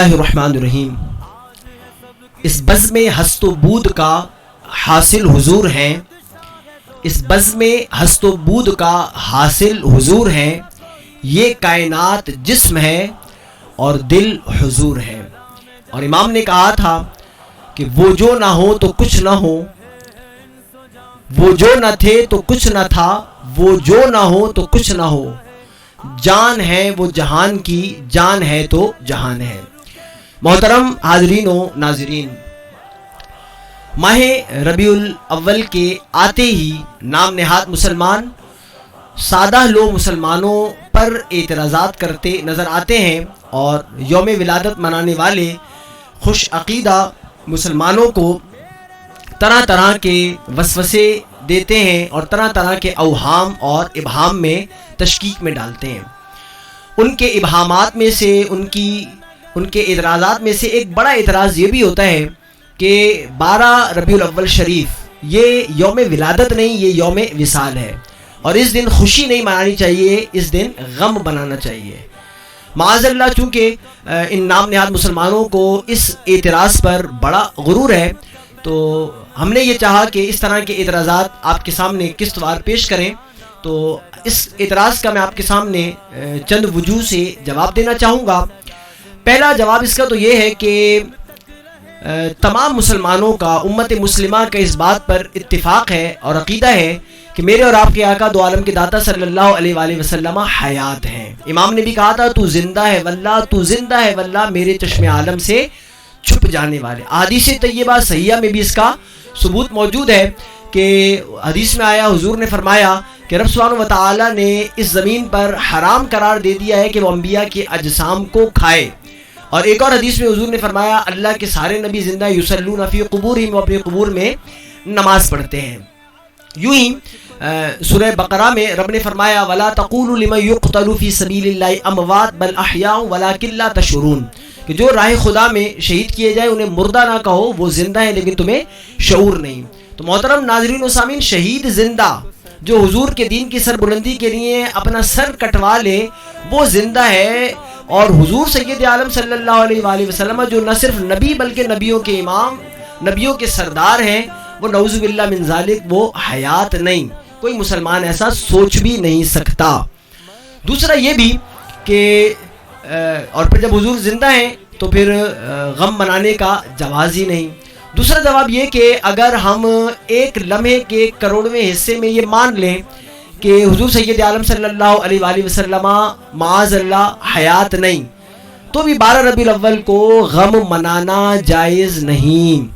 الرحمن الرحیم۔ اس بزم ہست و بود کا حاصل حضور ہیں، اس بزم ہست و بود کا حاصل حضور ہیں، یہ کائنات جسم ہے اور دل حضور ہے۔ اور امام نے کہا تھا کہ وہ جو نہ ہو تو کچھ نہ ہو، وہ جو نہ تھے تو کچھ نہ تھا، وہ جو نہ ہو تو کچھ نہ ہو، جان ہے وہ جہان کی، جان ہے تو جہان ہے۔ محترم حاضرین و ناظرین، ماہ ربیع الاول کے آتے ہی نام نہاد مسلمان سادہ لوگ مسلمانوں پر اعتراضات کرتے نظر آتے ہیں، اور یوم ولادت منانے والے خوش عقیدہ مسلمانوں کو طرح طرح کے وسوسے دیتے ہیں اور طرح طرح کے اوہام اور ابہام میں تشکیک میں ڈالتے ہیں۔ ان کے ابہامات میں سے ان کے اعتراضات میں سے ایک بڑا اعتراض یہ بھی ہوتا ہے کہ 12 ربیع الاول شریف یہ یوم ولادت نہیں، یہ یوم وصال ہے، اور اس دن خوشی نہیں منانی چاہیے، اس دن غم بنانا چاہیے۔ معاذ اللہ، چونکہ ان نام نہاد مسلمانوں کو اس اعتراض پر بڑا غرور ہے، تو ہم نے یہ چاہا کہ اس طرح کے اعتراضات آپ کے سامنے قسط وار پیش کریں۔ تو اس اعتراض کا میں آپ کے سامنے چند وجوہ سے جواب دینا چاہوں گا۔ پہلا جواب اس کا تو یہ ہے کہ تمام مسلمانوں کا، امت مسلمہ کا اس بات پر اتفاق ہے اور عقیدہ ہے کہ میرے اور آپ کے آقا دو عالم کے داتا صلی اللہ علیہ وآلہ وسلم حیات ہیں۔ امام نے بھی کہا تھا تو زندہ ہے واللہ، تو زندہ ہے واللہ، میرے چشم عالم سے چھپ جانے والے۔ احادیث طیبہ صحیحہ میں بھی اس کا ثبوت موجود ہے کہ حدیث میں آیا، حضور نے فرمایا کہ رب سبحانہ وتعالی نے اس زمین پر حرام قرار دے دیا ہے کہ وہ انبیاء کے اجسام کو کھائے۔ اور ایک اور حدیث میں حضور نے فرمایا اللہ کے سارے نبی زندہ یصلون فی قبورہم، وہ اپنے قبور میں نماز پڑھتے ہیں۔ یوں ہی سورہ بقرہ میں رب نے فرمایا وَلَا تَقُولُوا لِمَن يُقْتَلُ فِي سَبِيلِ اللَّهِ أَمْوَاتٌ بَلْ أَحْيَاءٌ وَلَٰكِن لَّا تَشْعُرُونَ، کہ جو راہ خدا میں شہید کیے جائے انہیں مردہ نہ کہو، وہ زندہ ہیں لیکن تمہیں شعور نہیں۔ تو محترم ناظرین و سامعین، شہید زندہ جو حضور کے دین کی سربلندی کے لیے اپنا سر کٹوا لے وہ زندہ ہے، اور حضور سید عالم صلی اللہ علیہ وآلہ وسلم جو نہ صرف نبی بلکہ نبیوں کے امام، نبیوں کے سردار ہیں، وہ نعوذ باللہ من ذالک وہ حیات نہیں۔ کوئی مسلمان ایسا سوچ بھی نہیں سکتا۔ دوسرا یہ بھی کہ اور پھر جب حضور زندہ ہیں تو پھر غم منانے کا جواز ہی نہیں۔ دوسرا جواب یہ کہ اگر ہم ایک لمحے کے کروڑویں حصے میں یہ مان لیں کہ حضور سید عالم صلی اللہ علیہ وآلہ وسلم معاذ اللہ حیات نہیں، تو بھی 12 ربیع الاول کو غم منانا جائز نہیں،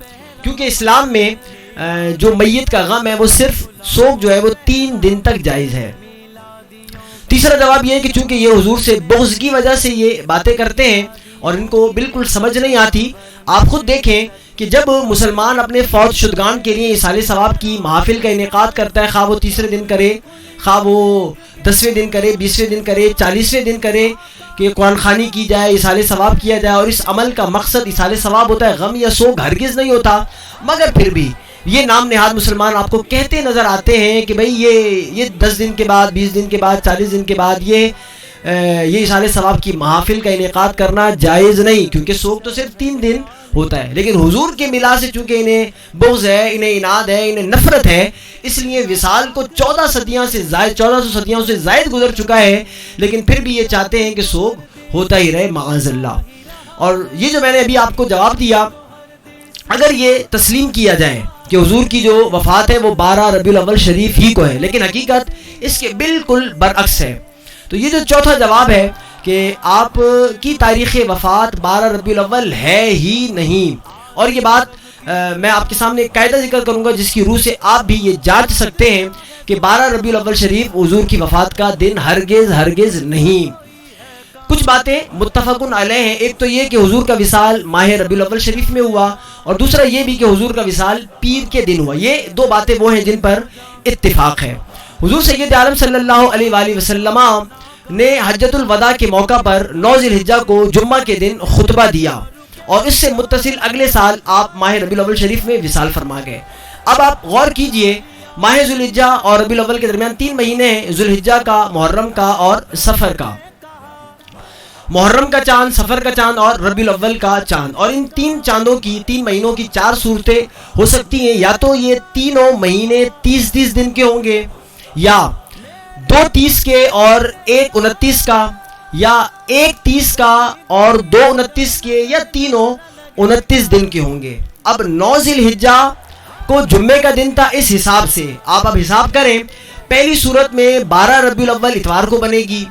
کیونکہ اسلام میں جو میت کا غم ہے وہ صرف سوگ جو ہے وہ 3 دن تک جائز ہے۔ تیسرا جواب یہ ہے کہ چونکہ یہ حضور سے بغض کی وجہ سے یہ باتیں کرتے ہیں اور ان کو بالکل سمجھ نہیں آتی۔ آپ خود دیکھیں کہ جب مسلمان اپنے فوت شدگان کے لیے اصال ثواب کی محافل کا انعقاد کرتا ہے، خواہ وہ تیسرے دن کرے، خواہ وہ 10ویں دن کرے، 20ویں دن کرے، 40ویں دن کرے، کہ قرآن خوانی کی جائے، اصال ثواب کیا جائے، اور اس عمل کا مقصد اصال ثواب ہوتا ہے، غم یا سوگ ہرگز نہیں ہوتا، مگر پھر بھی یہ نام نہاد مسلمان آپ کو کہتے نظر آتے ہیں کہ بھئی یہ 10 دن کے بعد، 20 دن کے بعد، 40 دن کے بعد یہ اصال ثواب کی محافل کا انعقاد کرنا جائز نہیں، کیونکہ سوگ تو صرف 3 دن ہوتا ہے۔ لیکن حضور کے ملا سے چونکہ انہیں بغض ہے، انہیں عناد ہے، انہیں نفرت ہے، اس لیے وصال کو 1400 صدیوں سے زائد گزر چکا ہے، لیکن پھر بھی یہ چاہتے ہیں کہ سوگ ہوتا ہی رہے معاذ اللہ۔ اور یہ جو میں نے ابھی آپ کو جواب دیا، اگر یہ تسلیم کیا جائے کہ حضور کی جو وفات ہے وہ 12 ربیع الاول شریف ہی کو ہے، لیکن حقیقت اس کے بالکل برعکس ہے، تو یہ جو چوتھا جواب ہے کہ آپ کی تاریخ وفات 12 ربیع الاول ہے ہی نہیں، اور یہ بات میں آپ کے سامنے ایک قاعدہ ذکر کروں گا جس کی روح سے آپ بھی یہ جانچ سکتے ہیں کہ 12 ربیع الاول شریف حضور کی وفات کا دن ہرگز نہیں۔ کچھ باتیں متفقن علیہ ہیں، ایک تو یہ کہ حضور کا وصال ماہ ربیع الاول شریف میں ہوا، اور دوسرا یہ بھی کہ حضور کا وصال پیر کے دن ہوا۔ یہ 2 باتیں وہ ہیں جن پر اتفاق ہے۔ حضور سید عالم صلی اللہ علیہ وآلہ وسلم نے حجۃ الوداع کے موقع پر 9 ذی الحجہ کو جمعہ کے دن خطبہ دیا، اور اس سے متصل اگلے سال آپ ماہ ربیع الاول شریف میں وصال فرما گئے۔ اب آپ غور کیجئے، ماہ ذی الحجہ اور ربیع الاول کے درمیان 3 مہینے ہیں، ذی الحجہ کا، محرم کا اور صفر کا۔ محرم کا چاند، سفر کا چاند اور ربیع الاول کا چاند. اور ان 3 چاندوں کی 3 مہینوں کی 4 صورتیں ہو سکتی ہیں. یا تو یہ تینوں مہینے 30 دن کے ہوں گے، یا 2 30 کے اور 1 29 کا، یا 1 30 کا اور 2 29 کے، یا تینوں 29 دن کے ہوں گے. اب 9 ذی الحجہ کو جمعے کا دن تھا. اس حساب سے آپ اب حساب کریں. پہلی صورت میں 12 ربیع الاول اتوار کو بنے گی،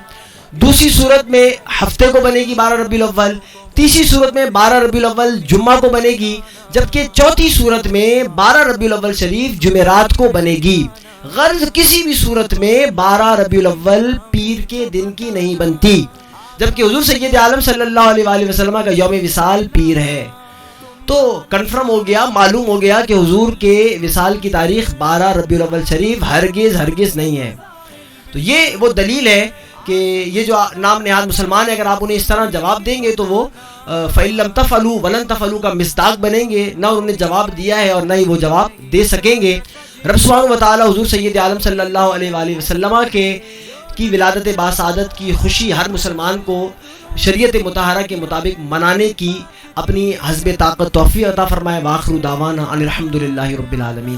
دوسری صورت میں ہفتے کو بنے گی 12 ربیع الاول، تیسری صورت میں 12 ربیع الاول جمعہ کو بنے گی، جبکہ چوتھی صورت میں 12 ربیع الاول شریف جمعرات کو بنے گی. غرض کسی بھی صورت میں 12 ربیع الاول پیر کے دن کی نہیں بنتی، جبکہ حضور سید عالم صلی اللہ علیہ وآلہ وسلم کا یوم وصال پیر ہے. تو کنفرم ہو گیا، معلوم ہو گیا کہ حضور کے وصال کی تاریخ 12 ربیع الاول شریف ہرگز نہیں ہے. تو یہ وہ دلیل ہے کہ یہ جو نام نہاد مسلمان ہیں، اگر آپ انہیں اس طرح جواب دیں گے تو وہ فَإِن لَمْ تَفْعَلُوا وَلَن تَفْعَلُوا کا مصداق بنیں گے. نہ انہوں نے جواب دیا ہے اور نہ ہی وہ جواب دے سکیں گے. رب سبحانہ و تعالی حضور سید عالم صلی اللہ علیہ وآلہ وسلم کی ولادت باسعادت کی خوشی ہر مسلمان کو شریعت مطہرہ کے مطابق منانے کی اپنی حسب طاقت توفیق عطا فرمائے. وآخر دعوانا ان الحمدللہ رب العالمین.